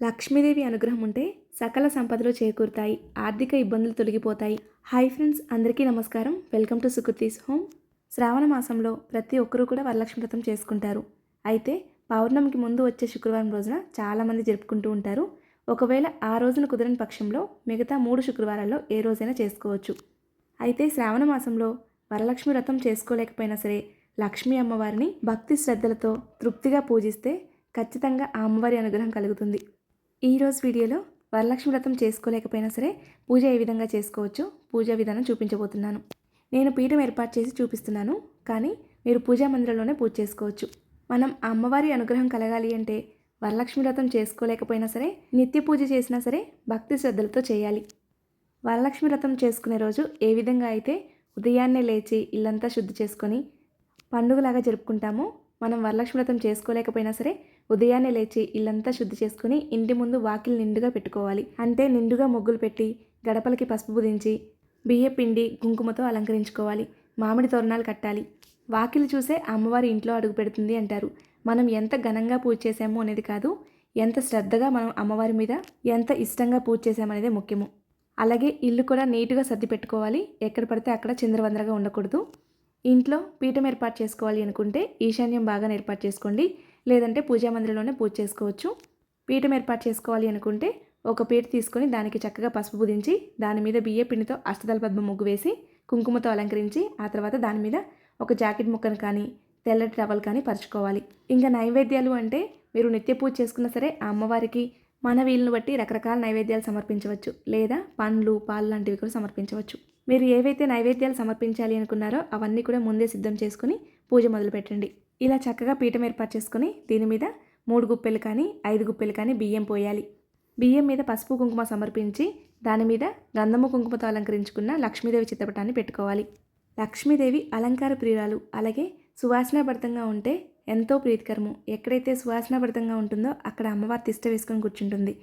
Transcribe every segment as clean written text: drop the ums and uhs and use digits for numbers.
లక్ష్మీదేవి అనుగ్రహం ఉంటే సకల సంపదలు చేకూరుతాయి, ఆర్థిక ఇబ్బందులు తొలగిపోతాయి. హాయ్ ఫ్రెండ్స్, అందరికీ నమస్కారం. Welcome to Sukruthi's home. శ్రావణ మాసంలో ప్రతి ఒక్కరూ కూడా వరలక్ష్మి వ్రతం చేసుకుంటారు. అయితే పౌర్ణమికి ముందు వచ్చే శుక్రవారం రోజున చాలామంది జరుపుకుంటూ ఉంటారు. ఒకవేళ ఆ రోజున కుదరని పక్షంలో మిగతా 3 శుక్రవారాల్లో ఏ రోజైనా చేసుకోవచ్చు. అయితే శ్రావణ మాసంలో వరలక్ష్మి వ్రతం చేసుకోలేకపోయినా సరే లక్ష్మీ అమ్మవారిని భక్తి శ్రద్ధలతో తృప్తిగా పూజిస్తే ఖచ్చితంగా ఆ అమ్మవారి అనుగ్రహం కలుగుతుంది. ఈరోజు వీడియోలో వరలక్ష్మి వ్రతం చేసుకోలేకపోయినా సరే పూజ ఏ విధంగా చేసుకోవచ్చో పూజా విధానం చూపించబోతున్నాను. నేను పీఠం ఏర్పాటు చేసి చూపిస్తున్నాను, కానీ మీరు పూజా మందిరంలోనే పూజ చేసుకోవచ్చు. మనం ఆ అమ్మవారి అనుగ్రహం కలగాలి అంటే వరలక్ష్మి వ్రతం చేసుకోలేకపోయినా సరే నిత్య పూజ చేసినా సరే భక్తి శ్రద్ధలతో చేయాలి. వరలక్ష్మి వ్రతం చేసుకునే రోజు ఏ విధంగా అయితే ఉదయాన్నే లేచి ఇల్లంతా శుద్ధి చేసుకొని పండుగలాగా జరుపుకుంటామో, మనం వరలక్ష్మి వ్రతం చేసుకోలేకపోయినా సరే ఉదయాన్నే లేచి ఇల్లంతా శుద్ధి చేసుకుని ఇంటి ముందు వాకిలి నిండుగా పెట్టుకోవాలి. అంటే నిండుగా ముగ్గులు పెట్టి గడపలకి పసుపు పుదించి బియ్య పిండి కుంకుమతో అలంకరించుకోవాలి. మామిడి తోరణాలు కట్టాలి. వాకిలి చూసే అమ్మవారి ఇంట్లో అడుగు పెడుతుంది అంటారు. మనం ఎంత ఘనంగా పూజ చేసాము అనేది కాదు, ఎంత శ్రద్ధగా మనం అమ్మవారి మీద ఎంత ఇష్టంగా పూజ చేసామనేదే ముఖ్యము. అలాగే ఇల్లు కూడా నీట్గా సర్ది పెట్టుకోవాలి. ఎక్కడ పడితే అక్కడ చిందరవందరగా ఉండకూడదు. ఇంట్లో పీఠం ఏర్పాటు చేసుకోవాలి అనుకుంటే ఈశాన్యం బాగా ఏర్పాటు చేసుకోండి, లేదంటే పూజా మందిరంలోనే పూజ చేసుకోవచ్చు. పీఠం ఏర్పాటు చేసుకోవాలి అనుకుంటే ఒక పీట తీసుకొని దానికి చక్కగా పసుపు పుదించి దాని మీద బియ్య పిండితో అష్టదళ పద్మ ముగ్గు వేసి కుంకుమతో అలంకరించి ఆ తర్వాత దాని మీద ఒక జాకెట్ ముక్కను కానీ తెల్లటి టవల్ కానీ పరుచుకోవాలి. ఇంకా నైవేద్యాలు అంటే మీరు నిత్య పూజ చేసుకున్నా సరే ఆ అమ్మవారికి మన వీలును బట్టి రకరకాల నైవేద్యాలు సమర్పించవచ్చు, లేదా పండ్లు పాలు లాంటివి కూడా సమర్పించవచ్చు. మీరు ఏవైతే నైవేద్యాలు సమర్పించాలి అనుకున్నారో అవన్నీ కూడా ముందే సిద్ధం చేసుకుని పూజ మొదలు పెట్టండి. ఇలా చక్కగా పీఠం ఏర్పాటు చేసుకుని దీని మీద 3 గుప్పెలు కానీ 5 గుప్పెలు కానీ బియ్యం పోయాలి. బియ్యం మీద పసుపు కుంకుమ సమర్పించి దాని మీద గంధము కుంకుమతో అలంకరించుకున్న లక్ష్మీదేవి చిత్రపటాన్ని పెట్టుకోవాలి. లక్ష్మీదేవి అలంకార ప్రియురాలు, అలాగే సువాసనాభరితంగా ఉంటే ఎంతో ప్రీతికరము. ఎక్కడైతే సువాసనాభరితంగా ఉంటుందో అక్కడ అమ్మవారి తిష్ట వేసుకొని కూర్చుంటుంది.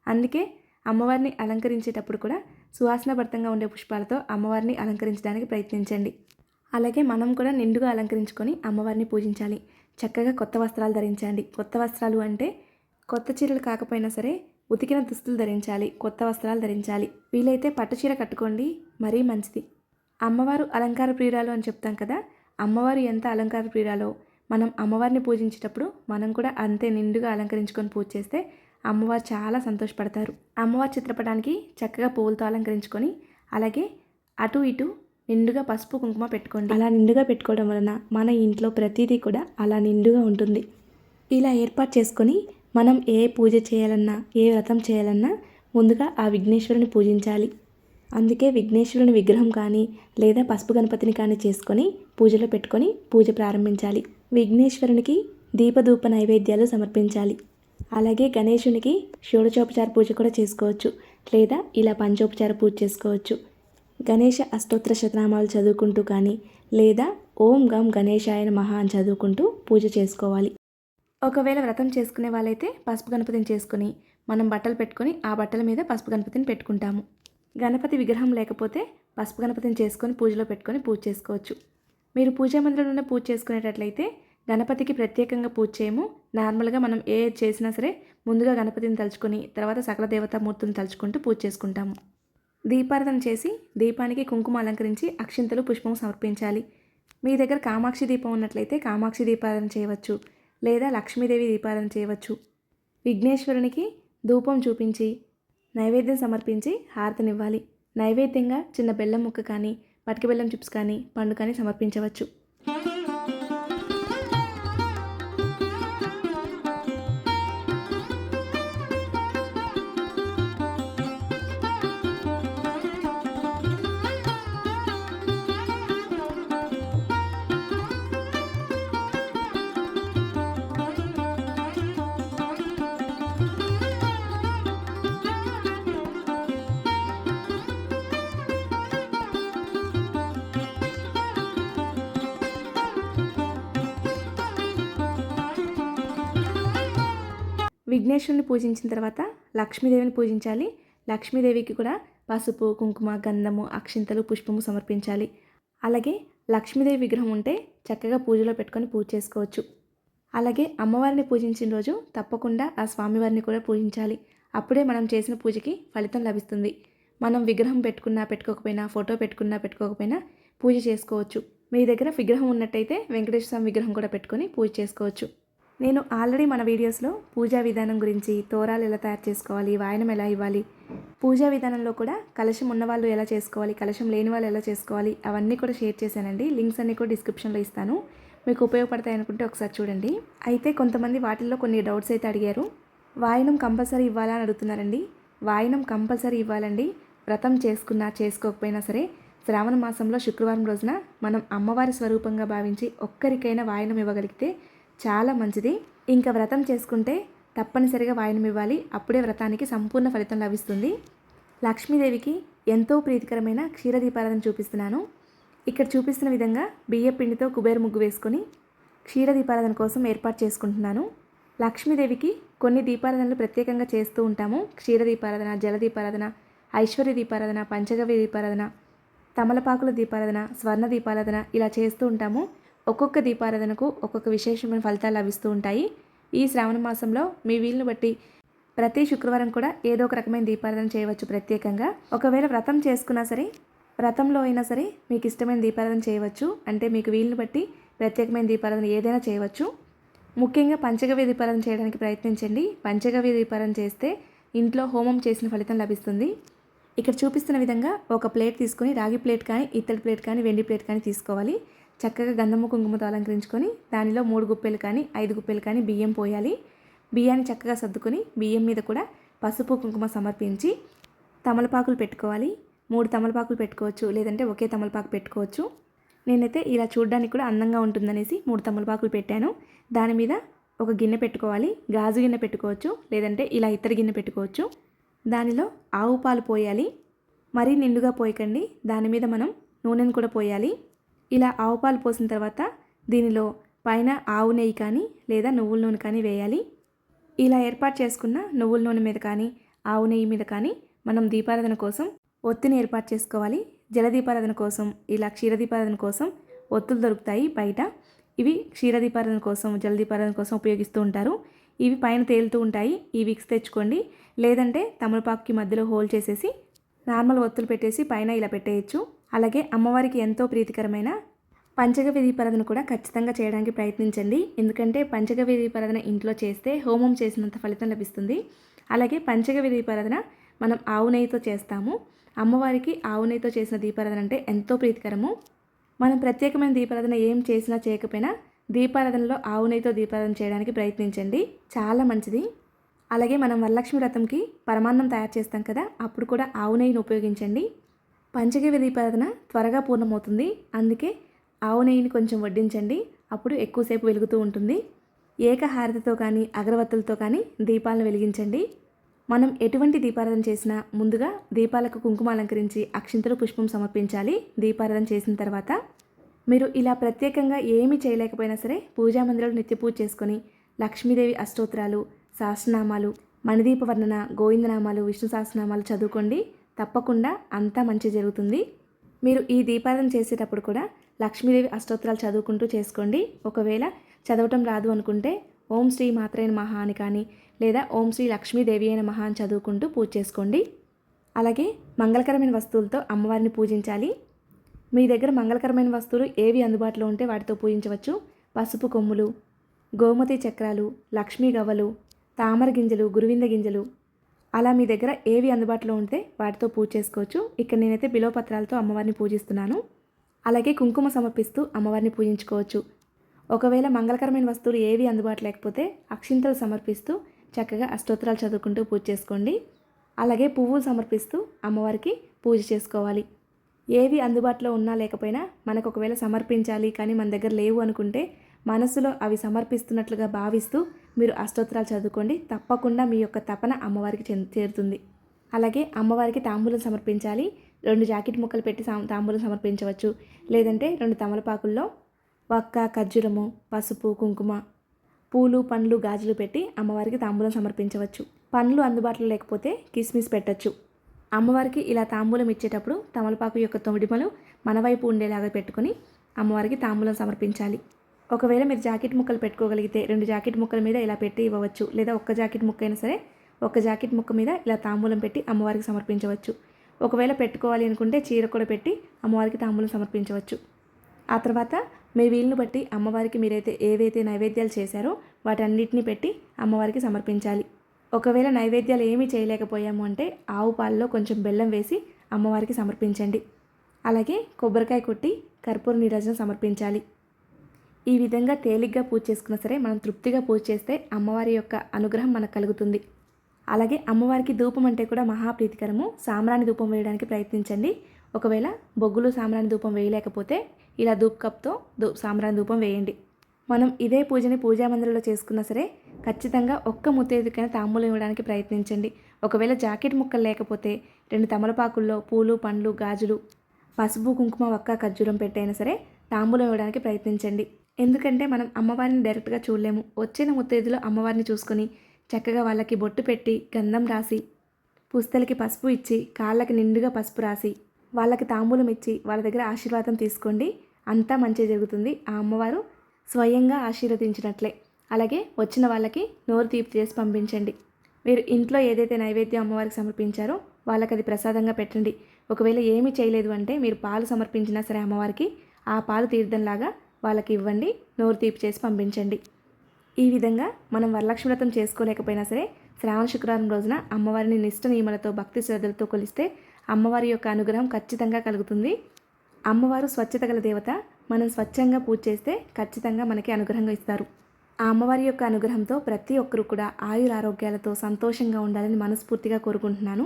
అందుకే అమ్మవారిని అలంకరించేటప్పుడు కూడా సువాసనాభరితంగా ఉండే పుష్పాలతో అమ్మవారిని అలంకరించడానికి ప్రయత్నించండి. అలాగే మనం కూడా నిండుగా అలంకరించుకొని అమ్మవారిని పూజించాలి. చక్కగా కొత్త వస్త్రాలు ధరించండి. కొత్త వస్త్రాలు అంటే కొత్త చీరలు కాకపోయినా సరే ఉతికిన దుస్తులు ధరించాలి, కొత్త వస్త్రాలు ధరించాలి. వీలైతే పట్టు చీర కట్టుకోండి, మరీ మంచిది. అమ్మవారు అలంకార ప్రియురాలు అని చెప్తాం కదా, అమ్మవారు ఎంత అలంకార ప్రియురాలో మనం అమ్మవారిని పూజించేటప్పుడు మనం కూడా అంతే నిండుగా అలంకరించుకొని పూజ చేస్తే అమ్మవారు చాలా సంతోషపడతారు. అమ్మవారి చిత్రపటానికి చక్కగా పువ్వులతో అలంకరించుకొని అలాగే అటు ఇటు నిండుగా పసుపు కుంకుమ పెట్టుకోండి. అలా నిండుగా పెట్టుకోవడం వలన మన ఇంట్లో ప్రతిదీ కూడా అలా నిండుగా ఉంటుంది. ఇలా ఏర్పాటు చేసుకొని మనం ఏ పూజ చేయాలన్నా ఏ వ్రతం చేయాలన్నా ముందుగా ఆ విఘ్నేశ్వరుని పూజించాలి. అందుకే విఘ్నేశ్వరుని విగ్రహం కానీ లేదా పసుపు గణపతిని కానీ చేసుకొని పూజలో పెట్టుకొని పూజ ప్రారంభించాలి. విఘ్నేశ్వరునికి దీపధూప నైవేద్యాలు సమర్పించాలి. అలాగే గణేశునికి షోడశోపచార పూజ కూడా చేసుకోవచ్చు, లేదా ఇలా పంచోపచార పూజ చేసుకోవచ్చు. గణేష అష్టోత్తర శతనామాలు చదువుకుంటూ కానీ లేదా ఓం గం గణేశాయ నమః అని చదువుకుంటూ పూజ చేసుకోవాలి. ఒకవేళ వ్రతం చేసుకునే వాళ్ళైతే పసుపు గణపతిని చేసుకొని మనం బట్టలు పెట్టుకొని ఆ బట్టల మీద పసుపు గణపతిని పెట్టుకుంటాము. గణపతి విగ్రహం లేకపోతే పసుపు గణపతిని చేసుకొని పూజలో పెట్టుకొని పూజ చేసుకోవచ్చు. మీరు పూజా మందిరంలోనే పూజ చేసుకునేటట్లయితే గణపతికి ప్రత్యేకంగా పూజ చేయము. నార్మల్గా మనం ఏ చేసినా సరే ముందుగా గణపతిని తలుచుకొని తర్వాత సకల దేవతామూర్తిని తలుచుకుంటూ పూజ చేసుకుంటాము. దీపారాధన చేసి దీపానికి కుంకుమ అలంకరించి అక్షింతలు పుష్పం సమర్పించాలి. మీ దగ్గర కామాక్షి దీపం ఉన్నట్లయితే కామాక్షి దీపారాధన చేయవచ్చు, లేదా లక్ష్మీదేవి దీపారాధన చేయవచ్చు. విఘ్నేశ్వరునికి ధూపం చూపించి నైవేద్యం సమర్పించి హారతినివ్వాలి. నైవేద్యంగా చిన్న బెల్లం ముక్క కానీ పటిక బెల్లం చిప్స్ కానీ పండు కానీ సమర్పించవచ్చు. విఘ్నేశ్వరుని పూజించిన తర్వాత లక్ష్మీదేవిని పూజించాలి. లక్ష్మీదేవికి కూడా పసుపు కుంకుమ గంధము అక్షింతలు పుష్పము సమర్పించాలి. అలాగే లక్ష్మీదేవి విగ్రహం ఉంటే చక్కగా పూజలో పెట్టుకొని పూజ చేసుకోవచ్చు. అలాగే అమ్మవారిని పూజించిన రోజు తప్పకుండా ఆ స్వామివారిని కూడా పూజించాలి. అప్పుడే మనం చేసిన పూజకి ఫలితం లభిస్తుంది. మనం విగ్రహం పెట్టుకున్నా పెట్టుకోకపోయినా, ఫోటో పెట్టుకున్నా పెట్టుకోకపోయినా పూజ చేసుకోవచ్చు. మీ దగ్గర విగ్రహం ఉన్నట్టయితే వెంకటేశ్వర స్వామి విగ్రహం కూడా పెట్టుకొని పూజ చేసుకోవచ్చు. నేను ఆల్రెడీ మన వీడియోస్లో పూజా విధానం గురించి, తోరాలు ఎలా తయారు చేసుకోవాలి, వాయనం ఎలా ఇవ్వాలి, పూజా విధానంలో కూడా కలశం ఉన్నవాళ్ళు ఎలా చేసుకోవాలి, కలశం లేని వాళ్ళు ఎలా చేసుకోవాలి, అవన్నీ కూడా షేర్ చేశానండి. లింక్స్ అన్నీ కూడా డిస్క్రిప్షన్లో ఇస్తాను. మీకు ఉపయోగపడతాయి అనుకుంటే ఒకసారి చూడండి. అయితే కొంతమంది వాటిల్లో కొన్ని డౌట్స్ అయితే అడిగారు. వాయనం కంపల్సరీ ఇవ్వాలా అని అడుగుతున్నారండి. వాయనం కంపల్సరీ ఇవ్వాలండి. వ్రతం చేసుకున్నా చేసుకోకపోయినా సరే శ్రావణ మాసంలో శుక్రవారం రోజున మనం అమ్మవారి స్వరూపంగా భావించి ఒక్కరికైనా వాయనం ఇవ్వగలిగితే చాలా మంచిది. ఇంకా వ్రతం చేసుకుంటే తప్పనిసరిగా వాయనం ఇవ్వాలి. అప్పుడే వ్రతానికి సంపూర్ణ ఫలితం లభిస్తుంది. లక్ష్మీదేవికి ఎంతో ప్రీతికరమైన క్షీరదీపారాధన చూపిస్తున్నాను. ఇక్కడ చూపిస్తున్న విధంగా బియ్య పిండితో కుబేర ముగ్గు వేసుకొని క్షీరదీపారాధన కోసం ఏర్పాటు చేసుకుంటున్నాను. లక్ష్మీదేవికి కొన్ని దీపారాధనలు ప్రత్యేకంగా చేస్తూ ఉంటాము. క్షీరదీపారాధన, జలదీపారాధన, ఐశ్వర్య దీపారాధన, పంచగవ్య దీపారాధన, తమలపాకుల దీపారాధన, స్వర్ణ దీపారాధన ఇలా చేస్తూ ఉంటాము. ఒక్కొక్క దీపారాధనకు ఒక్కొక్క విశేషమైన ఫలితాలు లభిస్తూ ఉంటాయి. ఈ శ్రావణ మాసంలో మీ వీలును బట్టి ప్రతి శుక్రవారం కూడా ఏదో ఒక రకమైన దీపారాధన చేయవచ్చు ప్రత్యేకంగా. ఒకవేళ వ్రతం చేసుకున్నా సరే, వ్రతంలో అయినా సరే మీకు ఇష్టమైన దీపారాధన చేయవచ్చు. అంటే మీకు వీలును బట్టి ప్రత్యేకమైన దీపారాధన ఏదైనా చేయవచ్చు. ముఖ్యంగా పంచగవ్య దీపారాధన చేయడానికి ప్రయత్నించండి. పంచగవ్య దీపారాధన చేస్తే ఇంట్లో హోమం చేసిన ఫలితం లభిస్తుంది. ఇక్కడ చూపిస్తున్న విధంగా ఒక ప్లేట్ తీసుకొని, రాగి ప్లేట్ కానీ, ఇత్తడి ప్లేట్ కానీ, వెండి ప్లేట్ కానీ తీసుకోవాలి. చక్కగా గంధము కుంకుమతో అలంకరించుకొని దానిలో 3 గుప్పెలు కానీ 5 గుప్పెలు కానీ బియ్యం పోయాలి. బియ్యాన్ని చక్కగా సర్దుకొని బియ్యం మీద కూడా పసుపు కుంకుమ సమర్పించి తమలపాకులు పెట్టుకోవాలి. 3 తమలపాకులు పెట్టుకోవచ్చు, లేదంటే ఒకే తమలపాకు పెట్టుకోవచ్చు. నేనైతే ఇలా చూడడానికి కూడా అందంగా ఉంటుందనేసి 3 తమలపాకులు పెట్టాను. దాని మీద ఒక గిన్నె పెట్టుకోవాలి. గాజు గిన్నె పెట్టుకోవచ్చు, లేదంటే ఇలా ఇత్తడి గిన్నె పెట్టుకోవచ్చు. దానిలో ఆవు పాలు పోయాలి. మరీ నిండుగా పోయకండి. దాని మీద మనం నూనెను కూడా పోయాలి. ఇలా ఆవు పాలు పోసిన తర్వాత దీనిలో పైన ఆవు నెయ్యి కానీ లేదా నువ్వుల నూనె కానీ వేయాలి. ఇలా ఏర్పాటు చేసుకున్న నువ్వుల నూనె మీద కానీ ఆవు నెయ్యి మీద కానీ మనం దీపారాధన కోసం ఒత్తిని ఏర్పాటు చేసుకోవాలి. జలదీపారాధన కోసం, ఇలా క్షీరదీపారాధన కోసం ఒత్తులు దొరుకుతాయి బయట. ఇవి క్షీరదీపారాధన కోసం, జలదీపారాధన కోసం ఉపయోగిస్తూ ఉంటారు. ఇవి పైన తేలుతూ ఉంటాయి. ఈ విక్స్ తెచ్చుకోండి. లేదంటే తమలపాకుకి మధ్యలో హోల్ చేసేసి నార్మల్ ఒత్తులు పెట్టేసి పైన ఇలా పెట్టేయచ్చు. అలాగే అమ్మవారికి ఎంతో ప్రీతికరమైన పంచగవ్య దీపారాధన కూడా ఖచ్చితంగా చేయడానికి ప్రయత్నించండి. ఎందుకంటే పంచగవ్య దీపారాధన ఇంట్లో చేస్తే హోమం చేసినంత ఫలితం లభిస్తుంది. అలాగే పంచగవ్య దీపారాధన మనం ఆవు నెయ్యితో చేస్తాము. అమ్మవారికి ఆవు నెయ్యితో చేసిన దీపారాధన అంటే ఎంతో ప్రీతికరము. మనం ప్రత్యేకమైన దీపారాధన ఏం చేసినా చేయకపోయినా దీపారాధనలో ఆవు నెయ్యితో దీపారాధన చేయడానికి ప్రయత్నించండి. చాలా మంచిది. అలాగే మనం వరలక్ష్మి వ్రతంకి పరమాన్నం తయారు చేస్తాం కదా, అప్పుడు కూడా ఆవు నెయ్యిని ఉపయోగించండి. పంచగవ్య దీపారాధన త్వరగా పూర్ణమవుతుంది. అందుకే ఆవు నెయ్యిని కొంచెం వడ్డించండి. అప్పుడు ఎక్కువసేపు వెలుగుతూ ఉంటుంది. ఏకహారతితో కానీ అగరవత్తులతో కానీ దీపాలను వెలిగించండి. మనం ఎటువంటి దీపారాధన చేసినా ముందుగా దీపాలకు కుంకుమ అలంకరించి అక్షింతలు పుష్పం సమర్పించాలి. దీపారాధన చేసిన తర్వాత మీరు ఇలా ప్రత్యేకంగా ఏమీ చేయలేకపోయినా సరే పూజా మందిరంలో నిత్య పూజ చేసుకొని లక్ష్మీదేవి అష్టోత్తరాలు, సహస్రనామాలు, మణిదీప వర్ణన, గోవిందనామాలు, విష్ణు సహస్రనామాలు చదువుకోండి. తప్పకుండా అంతా మంచి జరుగుతుంది. మీరు ఈ దీపారాధన చేసేటప్పుడు కూడా లక్ష్మీదేవి అష్టోత్తరాలు చదువుకుంటూ చేసుకోండి. ఒకవేళ చదవటం రాదు అనుకుంటే ఓం శ్రీ మాత్రే నమః అని కానీ లేదా ఓం శ్రీ లక్ష్మీదేవి అయిన మహా అని చదువుకుంటూ పూజ చేసుకోండి. అలాగే మంగళకరమైన వస్తువులతో అమ్మవారిని పూజించాలి. మీ దగ్గర మంగళకరమైన వస్తువులు ఏవి అందుబాటులో ఉంటే వాటితో పూజించవచ్చు. పసుపు కొమ్ములు, గోమతి చక్రాలు, లక్ష్మీ గవ్వలు, తామర గింజలు, గురువింద గింజలు అలా మీ దగ్గర ఏవి అందుబాటులో ఉంటే వాటితో పూజ చేసుకోవచ్చు. ఇక్కడ నేనైతే బిల్వపత్రాలతో అమ్మవారిని పూజిస్తున్నాను. అలాగే కుంకుమ సమర్పిస్తూ అమ్మవారిని పూజించుకోవచ్చు. ఒకవేళ మంగళకరమైన వస్తువులు ఏవి అందుబాటు లేకపోతే అక్షింతలు సమర్పిస్తూ చక్కగా అష్టోత్తరాలు చదువుకుంటూ పూజ చేసుకోండి. అలాగే పువ్వులు సమర్పిస్తూ అమ్మవారికి పూజ చేసుకోవాలి. ఏవి అందుబాటులో ఉన్నా లేకపోయినా మనకు ఒకవేళ సమర్పించాలి కానీ మన దగ్గర లేవు అనుకుంటే మనసులో అవి సమర్పిస్తున్నట్లుగా భావిస్తూ మీరు అష్టోత్తరాలు చదువుకోండి. తప్పకుండా మీ యొక్క తపన అమ్మవారికి చేరుతుంది. అలాగే అమ్మవారికి తాంబూలం సమర్పించాలి. 2 జాకెట్ ముక్కలు పెట్టి తాంబూలం సమర్పించవచ్చు. లేదంటే 2 తమలపాకుల్లో వక్క, ఖర్జూరము, పసుపు, కుంకుమ, పూలు, పండ్లు, గాజులు పెట్టి అమ్మవారికి తాంబూలం సమర్పించవచ్చు. పండ్లు అందుబాటులో లేకపోతే కిస్మిస్ పెట్టచ్చు. అమ్మవారికి ఇలా తాంబూలం ఇచ్చేటప్పుడు తమలపాకు యొక్క తొడిమలు మన వైపు ఉండేలాగా పెట్టుకొని అమ్మవారికి తాంబూలం సమర్పించాలి. ఒకవేళ మీరు జాకెట్ ముక్కలు పెట్టుకోగలిగితే 2 జాకెట్ ముక్కల మీద ఇలా పెట్టి ఇవ్వవచ్చు. లేదా ఒక్క జాకెట్ ముక్క అయినా సరే ఒక జాకెట్ ముక్క మీద ఇలా తాంబూలం పెట్టి అమ్మవారికి సమర్పించవచ్చు. ఒకవేళ పెట్టుకోవాలి అనుకుంటే చీర కూడా పెట్టి అమ్మవారికి తాంబూలం సమర్పించవచ్చు. ఆ తర్వాత మీ వీలును బట్టి అమ్మవారికి మీరైతే ఏవైతే నైవేద్యాలు చేశారో వాటన్నిటిని పెట్టి అమ్మవారికి సమర్పించాలి. ఒకవేళ నైవేద్యాలు ఏమీ చేయలేకపోయాము అంటే ఆవు పాలలో కొంచెం బెల్లం వేసి అమ్మవారికి సమర్పించండి. అలాగే కొబ్బరికాయ కొట్టి కర్పూర నీరాజన సమర్పించాలి. ఈ విధంగా తేలిగ్గా పూజ చేసుకున్నా సరే మనం తృప్తిగా పూజ చేస్తే అమ్మవారి యొక్క అనుగ్రహం మనకు కలుగుతుంది. అలాగే అమ్మవారికి ధూపం అంటే కూడా మహాప్రీతికరము. సాంబ్రాణి ధూపం వేయడానికి ప్రయత్నించండి. ఒకవేళ బొగ్గులు సాంబ్రాణి ధూపం వేయలేకపోతే ఇలా ధూప్ కప్తో సాంబ్రాణి ధూపం వేయండి. మనం ఇదే పూజని పూజా మందిరంలో చేసుకున్నా సరే ఖచ్చితంగా ఒక్క ముత్తైదుకైనా తాంబూలం ఇవ్వడానికి ప్రయత్నించండి. ఒకవేళ జాకెట్ ముక్కలు లేకపోతే 2 తమలపాకుల్లో పూలు, పండ్లు, గాజులు, పసుపు, కుంకుమ, వక్క, ఖర్జూరం పెట్టైనా సరే తాంబూలం ఇవ్వడానికి ప్రయత్నించండి. ఎందుకంటే మనం అమ్మవారిని డైరెక్ట్గా చూడలేము. వచ్చిన ముత్తైదులో అమ్మవారిని చూసుకొని చక్కగా వాళ్ళకి బొట్టు పెట్టి గంధం రాసి పుస్తలకి పసుపు ఇచ్చి కాళ్ళకి నిండుగా పసుపు రాసి వాళ్ళకి తాంబూలం ఇచ్చి వాళ్ళ దగ్గర ఆశీర్వాదం తీసుకోండి. అంతా మంచి జరుగుతుంది. ఆ అమ్మవారు స్వయంగా ఆశీర్వదించినట్లే. అలాగే వచ్చిన వాళ్ళకి నోరు తీపి చేసి పంపించండి. మీరు ఇంట్లో ఏదైతే నైవేద్యం అమ్మవారికి సమర్పించారో వాళ్ళకి అది ప్రసాదంగా పెట్టండి. ఒకవేళ ఏమీ చేయలేదు అంటే మీరు పాలు సమర్పించినా సరే అమ్మవారికి ఆ పాలు తీర్థంలాగా వాళ్ళకి ఇవ్వండి. నోరు తీపి చేసి పంపించండి. ఈ విధంగా మనం వరలక్ష్మి వ్రతం చేసుకోలేకపోయినా సరే శ్రావణ శుక్రవారం రోజున అమ్మవారిని నిష్ఠ నియమాలతో భక్తి శ్రద్ధలతో కొలిస్తే అమ్మవారి యొక్క అనుగ్రహం ఖచ్చితంగా కలుగుతుంది. అమ్మవారు స్వచ్ఛత గల దేవత. మనం స్వచ్ఛంగా పూజ చేస్తే ఖచ్చితంగా మనకి అనుగ్రహంగా ఇస్తారు. ఆ అమ్మవారి యొక్క అనుగ్రహంతో ప్రతి ఒక్కరూ కూడా ఆయురారోగ్యాలతో సంతోషంగా ఉండాలని మనస్ఫూర్తిగా కోరుకుంటున్నాను.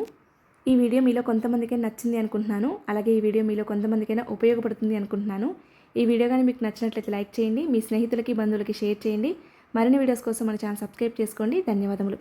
ఈ వీడియో మీలో కొంతమందికైనా నచ్చింది అనుకుంటున్నాను. అలాగే ఈ వీడియో మీలో కొంతమందికైనా ఉపయోగపడుతుంది అనుకుంటున్నాను. ఈ వీడియో కానీ మీకు నచ్చినట్లయితే లైక్ చేయండి. మీ స్నేహితులకి, బంధువులకి షేర్ చేయండి. మరిన్ని వీడియోస్ కోసం మన ఛానల్ సబ్స్క్రైబ్ చేసుకోండి. ధన్యవాదములు.